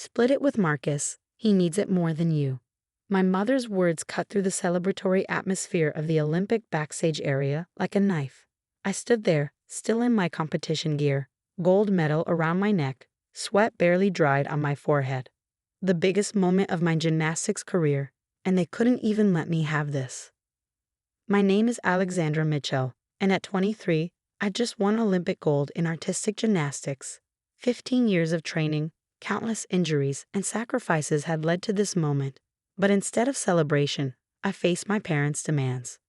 Split it with Marcus. He needs it more than you. My mother's words cut through the celebratory atmosphere of the Olympic backstage area like a knife. I stood there, still in my competition gear, gold medal around my neck, sweat barely dried on my forehead. The biggest moment of my gymnastics career, and they couldn't even let me have this. My name is Alexandra Mitchell, and at 23, I just won Olympic gold in artistic gymnastics. 15 years of training, countless injuries, and sacrifices had led to this moment. But instead of celebration, I faced my parents' demands.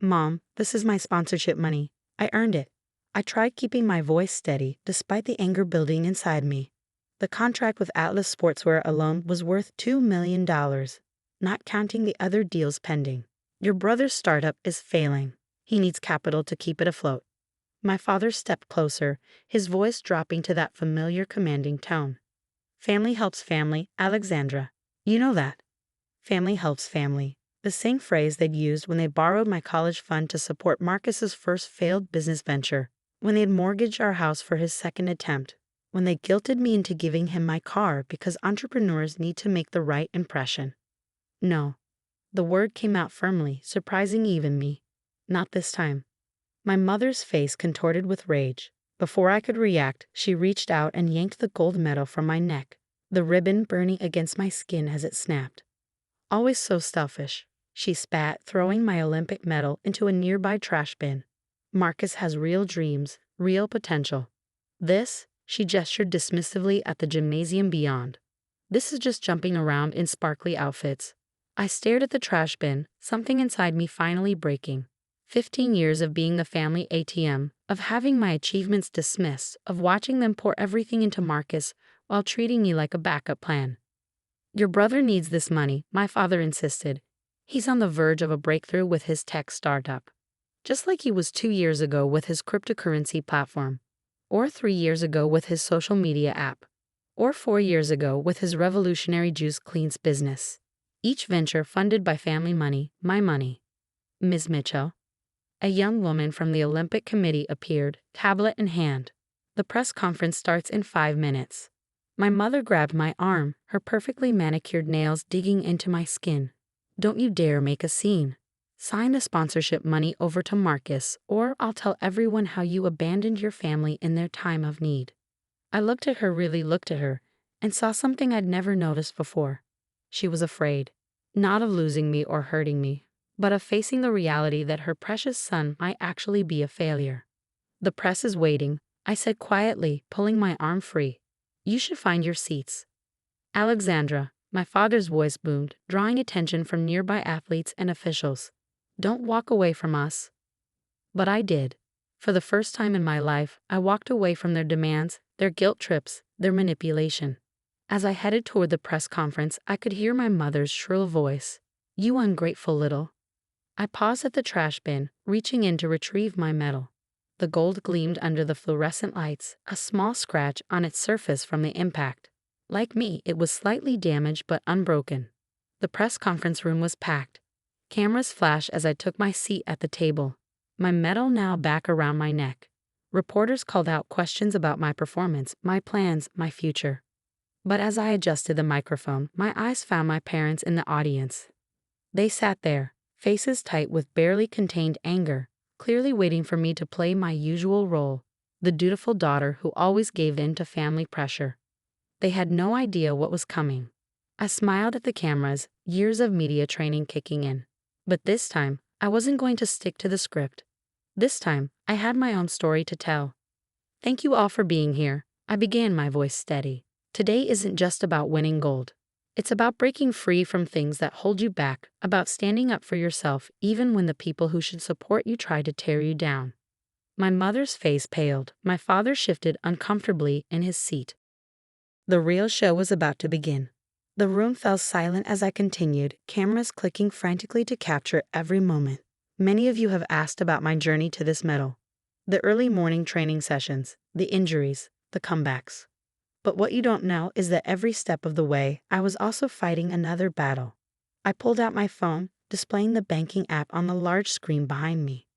Mom, this is my sponsorship money. I earned it. I tried keeping my voice steady despite the anger building inside me. The contract with Atlas Sportswear alone was worth $2 million, not counting the other deals pending. Your brother's startup is failing. He needs capital to keep it afloat. My father stepped closer, his voice dropping to that familiar commanding tone. Family helps family, Alexandra. You know that. Family helps family. The same phrase they'd used when they borrowed my college fund to support Marcus's first failed business venture, when they'd mortgaged our house for his second attempt, when they guilted me into giving him my car because entrepreneurs need to make the right impression. No. The word came out firmly, surprising even me. Not this time. My mother's face contorted with rage. Before I could react, she reached out and yanked the gold medal from my neck, the ribbon burning against my skin as it snapped. Always so selfish, she spat, throwing my Olympic medal into a nearby trash bin. Marcus has real dreams, real potential. This, she gestured dismissively at the gymnasium beyond. This is just jumping around in sparkly outfits. I stared at the trash bin, something inside me finally breaking. 15 years of being the family ATM, of having my achievements dismissed, of watching them pour everything into Marcus while treating me like a backup plan. Your brother needs this money, my father insisted. He's on the verge of a breakthrough with his tech startup. Just like he was 2 years ago with his cryptocurrency platform, or 3 years ago with his social media app, or 4 years ago with his revolutionary juice cleans business. Each venture funded by family money, my money. Ms. Mitchell. A young woman from the Olympic Committee appeared, tablet in hand. The press conference starts in 5 minutes. My mother grabbed my arm, her perfectly manicured nails digging into my skin. Don't you dare make a scene. Sign the sponsorship money over to Marcus, or I'll tell everyone how you abandoned your family in their time of need. I looked at her, really looked at her, and saw something I'd never noticed before. She was afraid, not of losing me or hurting me, but of facing the reality that her precious son might actually be a failure. The press is waiting, I said quietly, pulling my arm free. You should find your seats. Alexandra, my father's voice boomed, drawing attention from nearby athletes and officials. Don't walk away from us. But I did. For the first time in my life, I walked away from their demands, their guilt trips, their manipulation. As I headed toward the press conference, I could hear my mother's shrill voice. You ungrateful little. I paused at the trash bin, reaching in to retrieve my medal. The gold gleamed under the fluorescent lights, a small scratch on its surface from the impact. Like me, it was slightly damaged but unbroken. The press conference room was packed. Cameras flashed as I took my seat at the table, my medal now back around my neck. Reporters called out questions about my performance, my plans, my future. But as I adjusted the microphone, my eyes found my parents in the audience. They sat there, faces tight with barely contained anger, clearly waiting for me to play my usual role, the dutiful daughter who always gave in to family pressure. They had no idea what was coming. I smiled at the cameras, years of media training kicking in. But this time, I wasn't going to stick to the script. This time, I had my own story to tell. Thank you all for being here, I began, my voice steady. Today isn't just about winning gold. It's about breaking free from things that hold you back, about standing up for yourself even when the people who should support you try to tear you down. My mother's face paled, my father shifted uncomfortably in his seat. The real show was about to begin. The room fell silent as I continued, cameras clicking frantically to capture every moment. Many of you have asked about my journey to this medal. The early morning training sessions, the injuries, the comebacks. But what you don't know is that every step of the way, I was also fighting another battle. I pulled out my phone, displaying the banking app on the large screen behind me.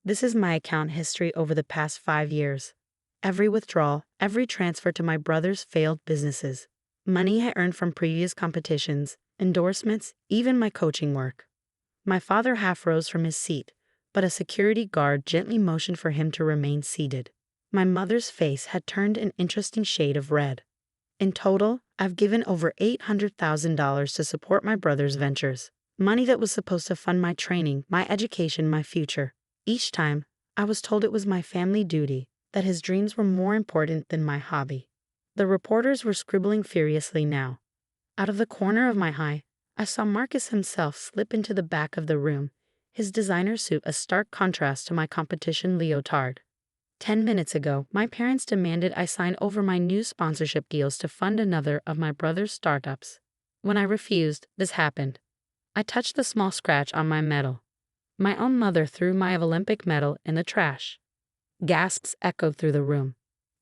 This is my account history over the past 5 years. Every withdrawal, every transfer to my brother's failed businesses. money I earned from previous competitions, endorsements, even my coaching work. My father half rose from his seat, but a security guard gently motioned for him to remain seated. My mother's face had turned an interesting shade of red. In total, I've given over $800,000 to support my brother's ventures. Money that was supposed to fund my training, my education, my future. Each time, I was told it was my family duty, that his dreams were more important than my hobby. The reporters were scribbling furiously now. Out of the corner of my eye, I saw Marcus himself slip into the back of the room, his designer suit a stark contrast to my competition leotard. 10 minutes ago, my parents demanded I sign over my new sponsorship deals to fund another of my brother's startups. When I refused, this happened. I touched the small scratch on my medal. My own mother threw my Olympic medal in the trash. Gasps echoed through the room.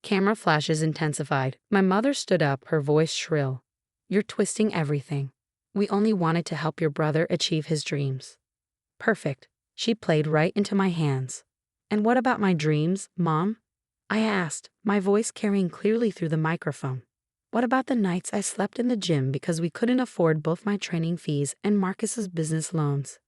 Camera flashes intensified. My mother stood up, her voice shrill. "You're twisting everything. We only wanted to help your brother achieve his dreams." Perfect. She played right into my hands. "And what about my dreams, Mom?" I asked, my voice carrying clearly through the microphone. "What about the nights I slept in the gym because we couldn't afford both my training fees and Marcus's business loans?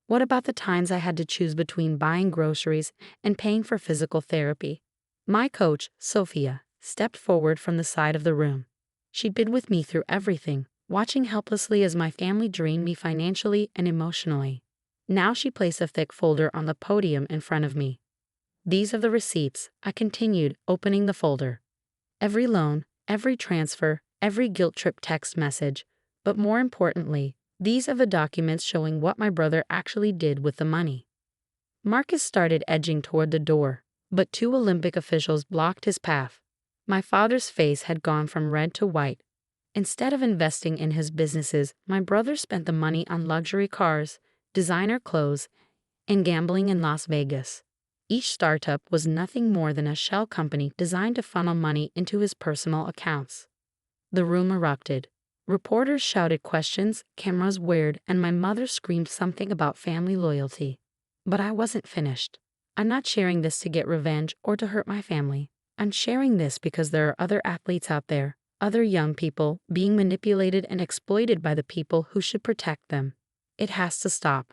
What about the times I had to choose between buying groceries and paying for physical therapy?" My coach, Sophia, stepped forward from the side of the room. She'd been with me through everything, watching helplessly as my family drained me financially and emotionally. Now she placed a thick folder on the podium in front of me. "These are the receipts," I continued, opening the folder. "Every loan, every transfer, every guilt trip text message, but more importantly, these are the documents showing what my brother actually did with the money." Marcus started edging toward the door, but two Olympic officials blocked his path. My father's face had gone from red to white. Instead of investing in his businesses, my brother spent the money on luxury cars, designer clothes, and gambling in Las Vegas. Each startup was nothing more than a shell company designed to funnel money into his personal accounts. The room erupted. Reporters shouted questions, cameras whirred, and my mother screamed something about family loyalty. But I wasn't finished. "I'm not sharing this to get revenge or to hurt my family. I'm sharing this because there are other athletes out there, other young people, being manipulated and exploited by the people who should protect them. It has to stop."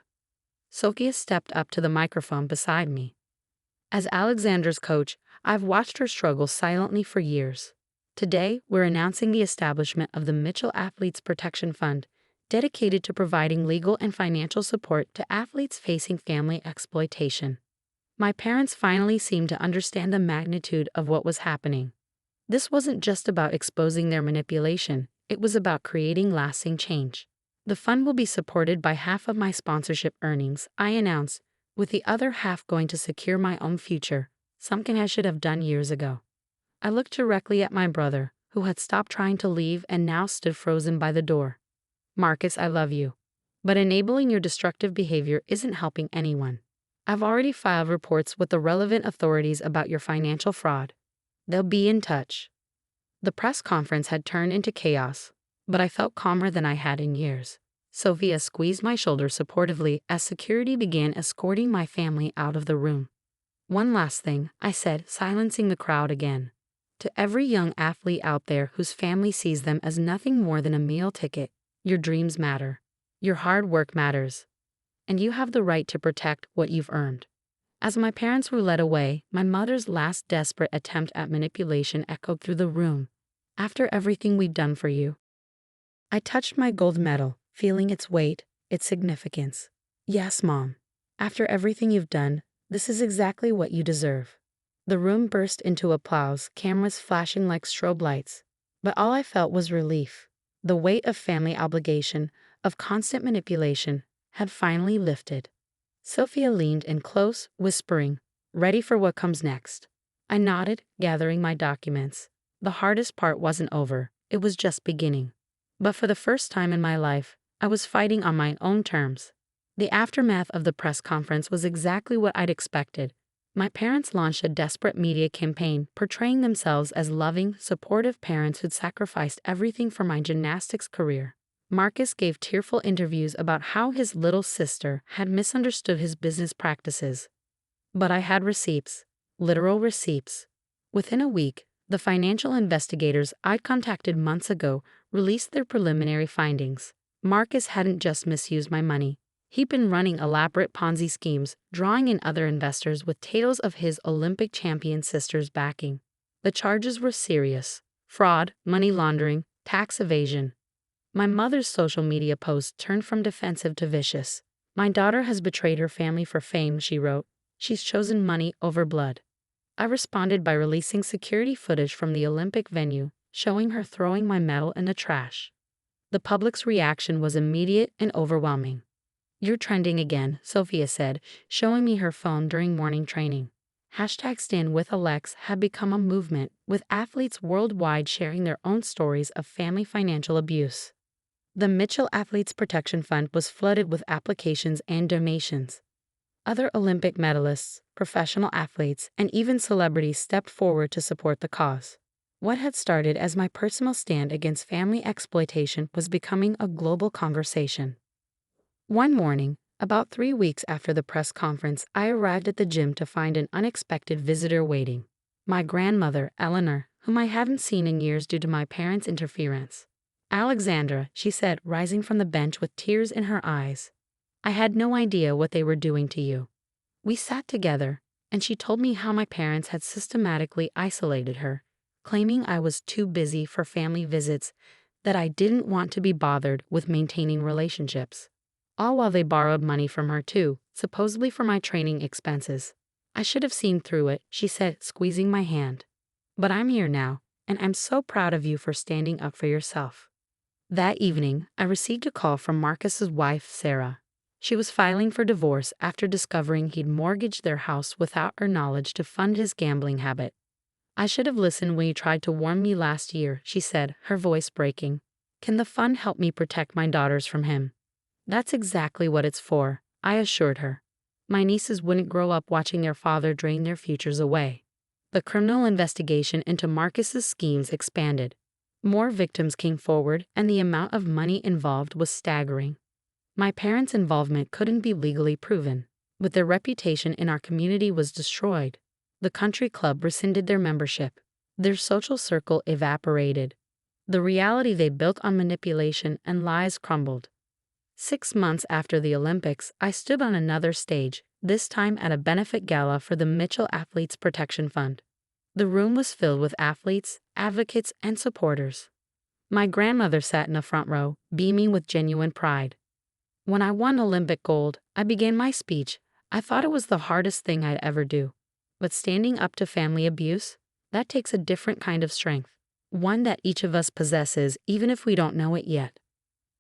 Sophia stepped up to the microphone beside me. As Alexandra's coach, I've watched her struggle silently for years. Today, we're announcing the establishment of the Mitchell Athletes Protection Fund, dedicated to providing legal and financial support to athletes facing family exploitation. My parents finally seemed to understand the magnitude of what was happening. This wasn't just about exposing their manipulation, it was about creating lasting change. "The fund will be supported by half of my sponsorship earnings," I announced, "with the other half going to secure my own future, something I should have done years ago." I looked directly at my brother, who had stopped trying to leave and now stood frozen by the door. "Marcus, I love you. But enabling your destructive behavior isn't helping anyone. I've already filed reports with the relevant authorities about your financial fraud. They'll be in touch." The press conference had turned into chaos, but I felt calmer than I had in years. Sophia squeezed my shoulder supportively as security began escorting my family out of the room. "One last thing," I said, silencing the crowd again. "To every young athlete out there whose family sees them as nothing more than a meal ticket, your dreams matter. Your hard work matters. And you have the right to protect what you've earned." As my parents were led away, my mother's last desperate attempt at manipulation echoed through the room. "After everything we've done for you." I touched my gold medal, feeling its weight, its significance. "Yes, Mom. After everything you've done, this is exactly what you deserve." The room burst into applause, cameras flashing like strobe lights. But all I felt was relief. The weight of family obligation, of constant manipulation, had finally lifted. Sophia leaned in close, whispering, "Ready for what comes next?" I nodded, gathering my documents. The hardest part wasn't over, it was just beginning. But for the first time in my life, I was fighting on my own terms. The aftermath of the press conference was exactly what I'd expected. My parents launched a desperate media campaign, portraying themselves as loving, supportive parents who'd sacrificed everything for my gymnastics career. Marcus gave tearful interviews about how his little sister had misunderstood his business practices. But I had receipts, literal receipts. Within a week, the financial investigators I'd contacted months ago released their preliminary findings. Marcus hadn't just misused my money. He'd been running elaborate Ponzi schemes, drawing in other investors with tales of his Olympic champion sister's backing. The charges were serious: fraud, money laundering, tax evasion. My mother's social media posts turned from defensive to vicious. "My daughter has betrayed her family for fame," she wrote. "She's chosen money over blood." I responded by releasing security footage from the Olympic venue, showing her throwing my medal in the trash. The public's reaction was immediate and overwhelming. "You're trending again," Sophia said, showing me her phone during morning training. #StandWithAlex had become a movement, with athletes worldwide sharing their own stories of family financial abuse. The Mitchell Athletes Protection Fund was flooded with applications and donations. Other Olympic medalists, professional athletes, and even celebrities stepped forward to support the cause. What had started as my personal stand against family exploitation was becoming a global conversation. One morning, about 3 weeks after the press conference, I arrived at the gym to find an unexpected visitor waiting. My grandmother, Eleanor, whom I hadn't seen in years due to my parents' interference. "Alexandra," she said, rising from the bench with tears in her eyes. "I had no idea what they were doing to you." We sat together, and she told me how my parents had systematically isolated her, claiming I was too busy for family visits, that I didn't want to be bothered with maintaining relationships. All while they borrowed money from her too, supposedly for my training expenses. "I should have seen through it," she said, squeezing my hand. "But I'm here now, and I'm so proud of you for standing up for yourself." That evening, I received a call from Marcus's wife, Sarah. She was filing for divorce after discovering he'd mortgaged their house without her knowledge to fund his gambling habit. "I should have listened when you tried to warn me last year," she said, her voice breaking. "Can the fund help me protect my daughters from him?" "That's exactly what it's for," I assured her. My nieces wouldn't grow up watching their father drain their futures away. The criminal investigation into Marcus's schemes expanded. More victims came forward, and the amount of money involved was staggering. My parents' involvement couldn't be legally proven, but their reputation in our community was destroyed. The country club rescinded their membership. Their social circle evaporated. The reality they built on manipulation and lies crumbled. 6 months after the Olympics, I stood on another stage, this time at a benefit gala for the Mitchell Athletes Protection Fund. The room was filled with athletes, advocates, and supporters. My grandmother sat in the front row, beaming with genuine pride. When I won Olympic gold, I began my speech. I thought it was the hardest thing I'd ever do. But standing up to family abuse, that takes a different kind of strength, one that each of us possesses even if we don't know it yet.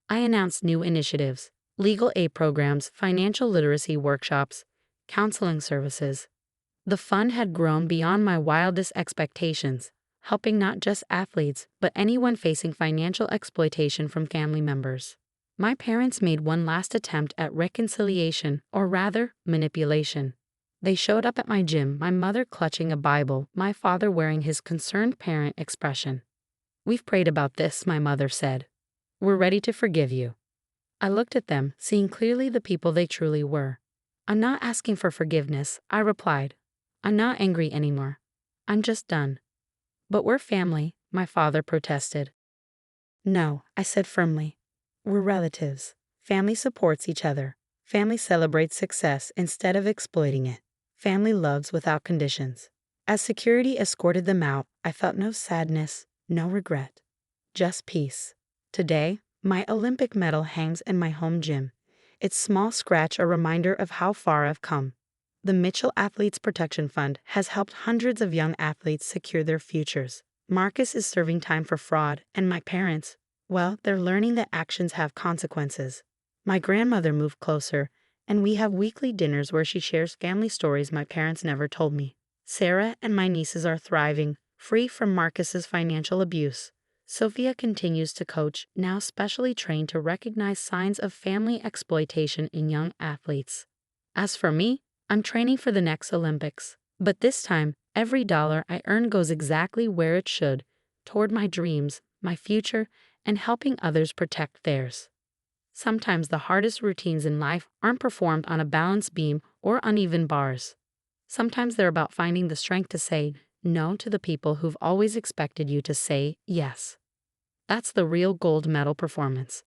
I announced new initiatives: legal aid programs, financial literacy workshops, counseling services. The fund had grown beyond my wildest expectations, helping not just athletes, but anyone facing financial exploitation from family members. My parents made one last attempt at reconciliation, or rather, manipulation. They showed up at my gym, my mother clutching a Bible, my father wearing his concerned parent expression. "We've prayed about this," my mother said. "We're ready to forgive you." I looked at them, seeing clearly the people they truly were. "I'm not asking for forgiveness," I replied. "I'm not angry anymore. I'm just done." "But we're family," my father protested. "No," I said firmly. "We're relatives. Family supports each other. Family celebrates success instead of exploiting it. Family loves without conditions." As security escorted them out, I felt no sadness, no regret, just peace. Today, my Olympic medal hangs in my home gym, its small scratch a reminder of how far I've come. The Mitchell Athletes Protection Fund has helped hundreds of young athletes secure their futures. Marcus is serving time for fraud, and my parents, well, they're learning that actions have consequences. My grandmother moved closer, and we have weekly dinners where she shares family stories my parents never told me. Sarah and my nieces are thriving, free from Marcus's financial abuse. Sophia continues to coach, now specially trained to recognize signs of family exploitation in young athletes. As for me, I'm training for the next Olympics. But this time, every dollar I earn goes exactly where it should, toward my dreams, my future, and helping others protect theirs. Sometimes the hardest routines in life aren't performed on a balance beam or uneven bars. Sometimes they're about finding the strength to say no to the people who've always expected you to say yes. That's the real gold medal performance.